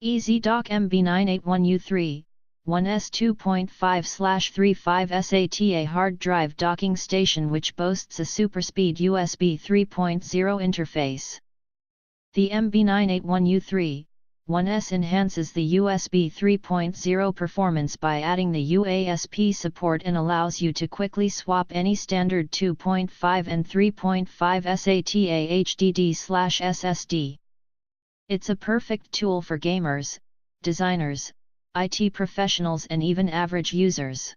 EZ-Dock MB981U3-1S 2.5/35 SATA hard drive docking station which boasts a SuperSpeed USB 3.0 interface. The MB981U3-1S enhances the USB 3.0 performance by adding the UASP support and allows you to quickly swap any standard 2.5 and 3.5 SATA HDD/SSD. It's a perfect tool for gamers, designers, IT professionals and even average users.